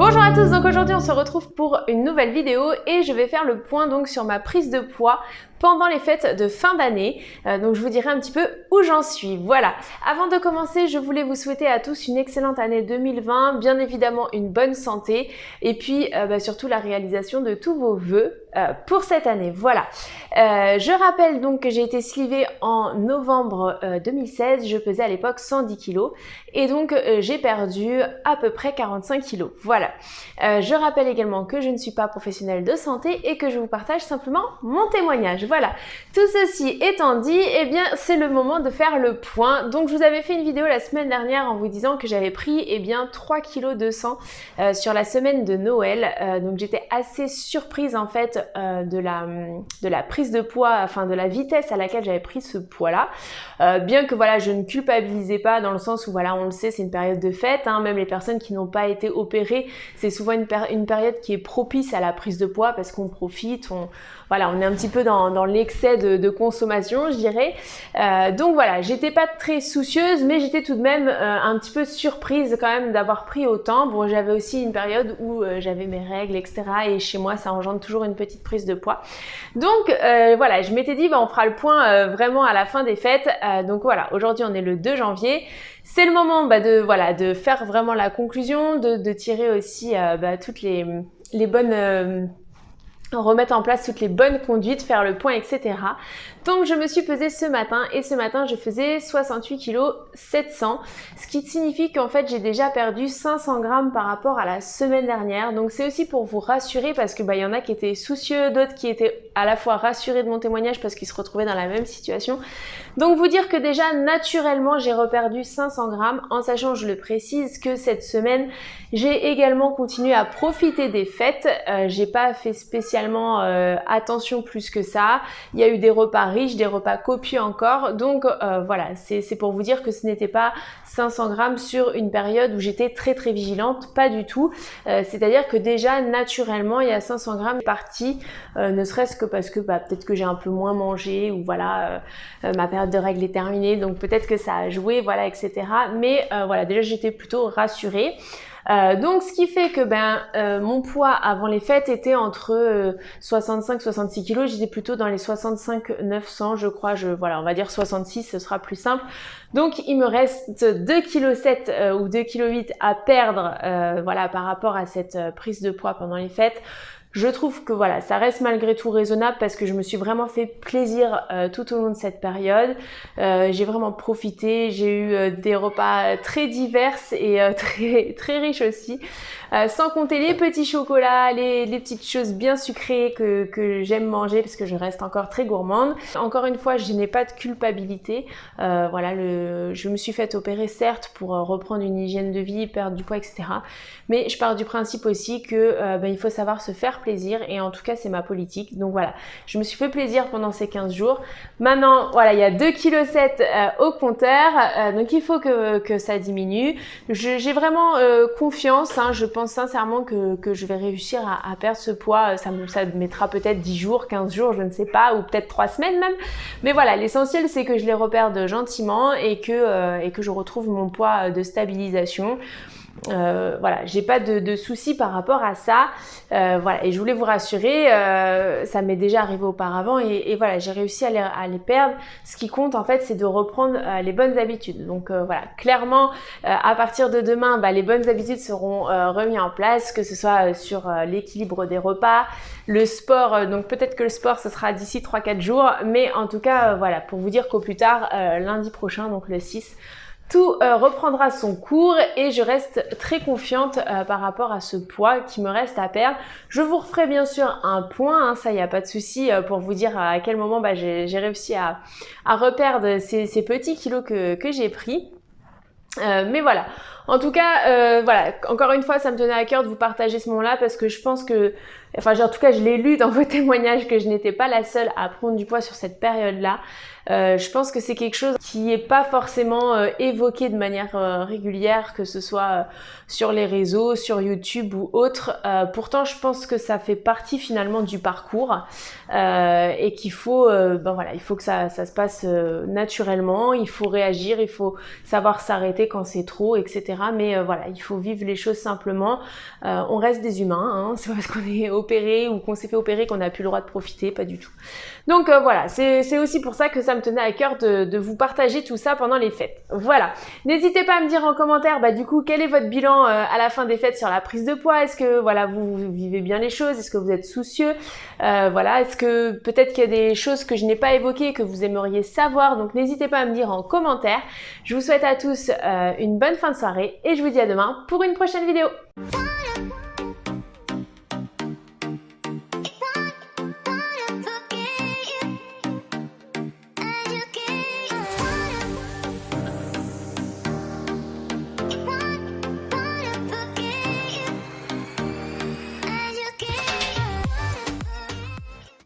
Bonjour à tous, donc aujourd'hui on se retrouve pour une nouvelle vidéo et je vais faire le point donc sur ma prise de poids pendant les fêtes de fin d'année. Donc je vous dirai un petit peu où j'en suis. Voilà. Avant de commencer, je voulais vous souhaiter à tous une excellente année 2020, bien évidemment une bonne santé et puis surtout la réalisation de tous vos vœux pour cette année. Voilà. Je rappelle donc que j'ai été slivée en novembre 2016. Je pesais à l'époque 110 kg et donc j'ai perdu à peu près 45 kg. Voilà. Je rappelle également que je ne suis pas professionnelle de santé et que je vous partage simplement mon témoignage. Voilà. Tout ceci étant dit, eh bien c'est le moment de faire le point. Donc je vous avais fait une vidéo la semaine dernière en vous disant que j'avais pris 3,2 kg sur la semaine de Noël. Donc j'étais assez surprise en fait de la prise de poids, enfin de la vitesse à laquelle j'avais pris ce poids-là. Bien que voilà, je ne culpabilisais pas dans le sens où voilà, on le sait, c'est une période de fête. Hein, même les personnes qui n'ont pas été opérées, c'est souvent une période qui est propice à la prise de poids parce qu'on profite, on est un petit peu dans l'excès de consommation, je dirais. Donc voilà, j'étais pas très soucieuse, mais j'étais tout de même un petit peu surprise quand même d'avoir pris autant. Bon, j'avais aussi une période où j'avais mes règles, etc. Et chez moi, ça engendre toujours une petite prise de poids. Donc voilà, je m'étais dit, on fera le point vraiment à la fin des fêtes. Donc voilà, aujourd'hui on est le 2 janvier. C'est le moment de faire vraiment la conclusion, de tirer aussi toutes les bonnes... remettre en place toutes les bonnes conduites, faire le point, etc. Donc je me suis pesée ce matin et ce matin je faisais 68 kg 700, ce qui signifie qu'en fait j'ai déjà perdu 500 grammes par rapport à la semaine dernière. Donc c'est aussi pour vous rassurer parce que y en a qui étaient soucieux, d'autres qui étaient à la fois rassurés de mon témoignage parce qu'ils se retrouvaient dans la même situation. Donc vous dire que déjà naturellement j'ai reperdu 500 grammes en sachant, je le précise, que cette semaine j'ai également continué à profiter des fêtes. J'ai pas fait spécialement attention plus que ça. Il y a eu des repas riches, des repas copieux encore. Donc voilà, c'est pour vous dire que ce n'était pas 500 grammes sur une période où j'étais très très vigilante, pas du tout. C'est-à-dire que déjà naturellement il y a 500 grammes partis, ne serait-ce que parce que peut-être que j'ai un peu moins mangé ou voilà, ma période de règles est terminée, donc peut-être que ça a joué, voilà, etc. Mais voilà, déjà j'étais plutôt rassurée. Donc ce qui fait que mon poids avant les fêtes était entre 65-66 kg, j'étais plutôt dans les 65-900 je crois, on va dire 66, ce sera plus simple. Donc il me reste 2,7 kg ou 2,8 kg à perdre par rapport à cette prise de poids pendant les fêtes. Je trouve que voilà, ça reste malgré tout raisonnable parce que je me suis vraiment fait plaisir tout au long de cette période. J'ai vraiment profité, j'ai eu des repas très divers et très, très riches aussi. Sans compter les petits chocolats, les petites choses bien sucrées que j'aime manger parce que je reste encore très gourmande. Encore une fois, je n'ai pas de culpabilité. Je me suis fait opérer certes pour reprendre une hygiène de vie, perdre du poids, etc. Mais je pars du principe aussi que il faut savoir se faire plaisir et en tout cas c'est ma politique. Donc voilà, je me suis fait plaisir pendant ces 15 jours. Maintenant, voilà, il y a 2,7 kg au compteur, donc il faut que ça diminue. J'ai vraiment confiance, hein, je pense sincèrement que je vais réussir à perdre ce poids. Ça mettra peut-être 10 jours, 15 jours, je ne sais pas, ou peut-être 3 semaines même. Mais voilà, l'essentiel c'est que je les reperde gentiment et que je retrouve mon poids de stabilisation. Voilà, j'ai pas de soucis par rapport à ça. Voilà, et je voulais vous rassurer, ça m'est déjà arrivé auparavant et voilà, j'ai réussi à les perdre. Ce qui compte en fait, c'est de reprendre les bonnes habitudes. Donc voilà, clairement, à partir de demain, les bonnes habitudes seront remises en place, que ce soit sur l'équilibre des repas, le sport. Donc peut-être que le sport, ce sera d'ici 3-4 jours, mais en tout cas, voilà, pour vous dire qu'au plus tard, lundi prochain, donc le 6, tout reprendra son cours et je reste très confiante par rapport à ce poids qui me reste à perdre. Je vous referai bien sûr un point, hein, ça il n'y a pas de souci, pour vous dire à quel moment j'ai réussi à reperdre ces petits kilos que j'ai pris. Mais voilà, en tout cas, voilà, encore une fois, ça me tenait à cœur de vous partager ce moment-là parce que je pense que, en tout cas, je l'ai lu dans vos témoignages que je n'étais pas la seule à prendre du poids sur cette période-là. Je pense que c'est quelque chose qui n'est pas forcément évoqué de manière régulière, que ce soit sur les réseaux, sur YouTube ou autre. Pourtant, je pense que ça fait partie finalement du parcours et qu'il faut, il faut que ça se passe naturellement. Il faut réagir, il faut savoir s'arrêter quand c'est trop, etc. etc. Mais voilà, il faut vivre les choses simplement. On reste des humains, hein. C'est pas parce qu'on est opéré ou qu'on s'est fait opérer qu'on n'a plus le droit de profiter, pas du tout. Donc voilà, c'est aussi pour ça que ça me tenait à cœur de vous partager tout ça pendant les fêtes. Voilà, n'hésitez pas à me dire en commentaire, du coup, quel est votre bilan à la fin des fêtes sur la prise de poids. Est-ce que voilà, vous vivez bien les choses? Est-ce que vous êtes soucieux? Voilà, est-ce que peut-être qu'il y a des choses que je n'ai pas évoquées et que vous aimeriez savoir? Donc n'hésitez pas à me dire en commentaire. Je vous souhaite à tous une bonne fin de soirée et je vous dis à demain pour une prochaine vidéo.